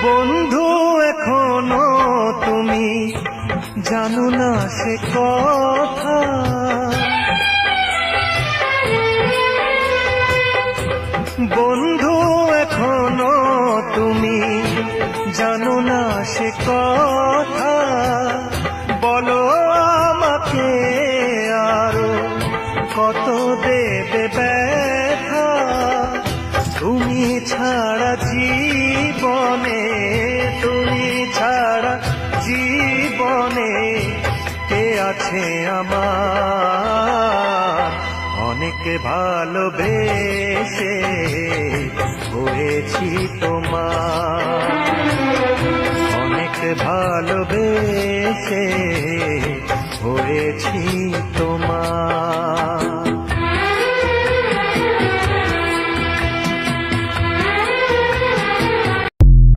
বন্ধু এখনো তুমি জানো না সে কথা, বন্ধু এখনো তুমি জানো না সে কথা। বলো আমাকে আরো কত দেবে ব্যথা, তুমি ছাড়া জীবনে, তুমি ছাড়া জীবনে কে আছে আমার। অনেক ভালোবেসে হয়েছি তোমার, অনেক ভালোবেসে